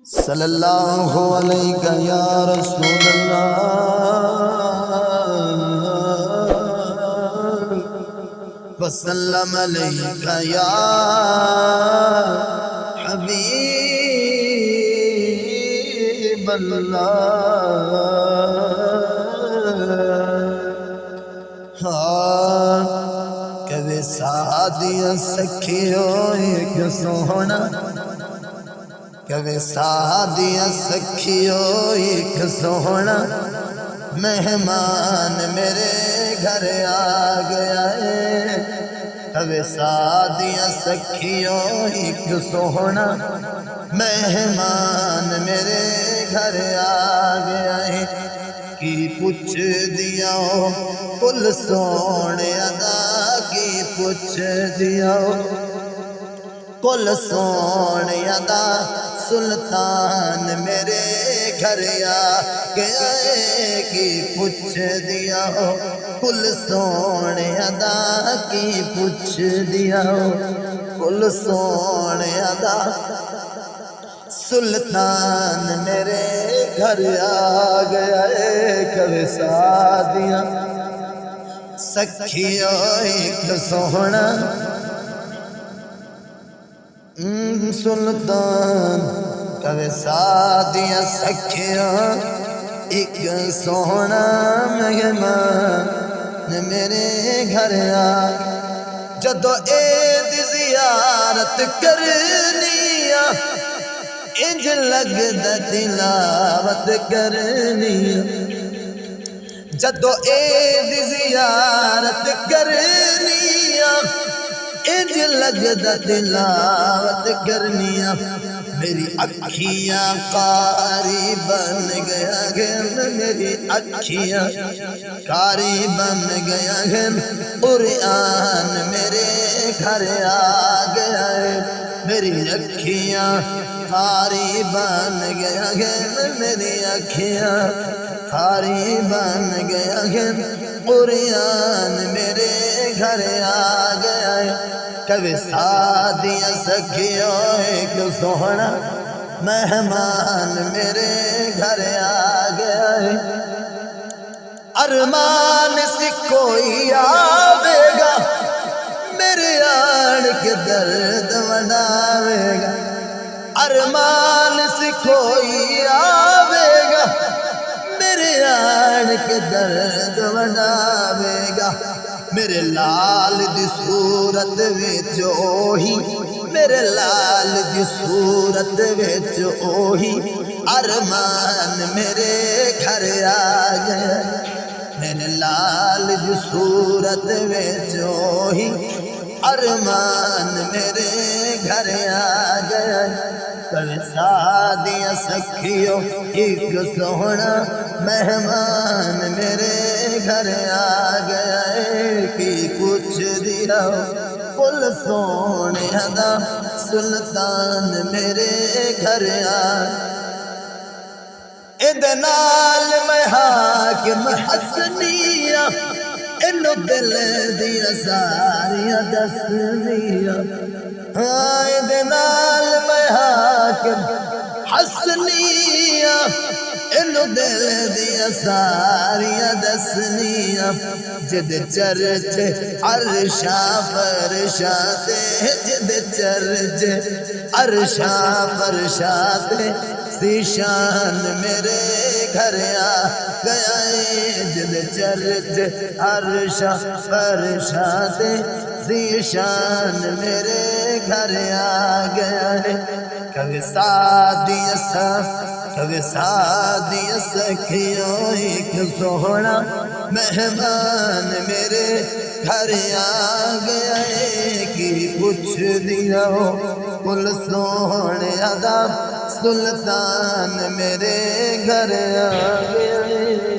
صلی اللہ علیہ یا رسول اللہ وسلم علیہ یا حبیب اللہ کبھی سادیا سکھیو ایک سونا کبھی سادیا سکھیو ایک سونا مہمان میرے گھر آ گیا ہے کبھی سادیا سکھیو ایک سونا مہمان میرے گھر آ گیا ہے کی پوچھ دیا کل سونے ادا کی پوچھ دیا کل سونے ادا سلطان میرے گھر آ گیا کی پوچھ دیا کل سونے ادا کی پوچھ دیا کل سونے ادا سلطان میرے گھر آ گیا ہے کبھی سادیا سکھیو ایک سونا سلطان کبھی سادیا سکھیو ایک سونا مہمان میرے گھر آ جدو عید زیارت کرنی انج لگدا تلاوت کرنی جدو عید زیارت کرنی انج لگدا تلاوت کرنی میری اکھیاں قاری بن گیا ہے میری اکھیاں قاری بن گیا ہے قرآن میرے گھر آ گیا ہے میری اکھیاں قاری بن گیا ہے میری اکھیاں قاری بن گیا ہے قرآن میرے گھر آ گیا ہے کبھی سادیا سکھیو ایک سونا مہمان میرے گھر آ گیا ہے ارمان سے کوئی آوے گا میرے آڑ کے درد مناوے گا ارمان سے کوئی آوے گا میرے آڑ کے درد مناوے گا میرے لال دی صورت وچ اوہی میرے لال دی صورت وچ اوہی ارمان میرے گھر آ گیا میرے لال دی صورت وچ اوہی ارمان میرے گھر آ گیا کبھی سادیا سکھیو ایک سونا مہمان میرے گھر آ گیا کی پوچھ دیا کل سونے ادا سلطان میرے گھر آ ادنال میں حاکم حسنیہ انو دل دیا ساریاں دسنیاں ادنال میں حاکم حسنیہ انو دل دیا ساریاں دسنیاں جد چرچ عرشا فرشاتے جد چرچ عرشا فرشاتے ذیشان میرے گھر آ گیا جد چرچ عرشا فرشاتے ذیشان میرے گھر آ گیا ہے کبھی سادیا سکھیو ایک سونا مہمان میرے گھر آ گیا ہے کی پوچھ دیا کل سونے ادا سلطان میرے گھر آ گیا ہے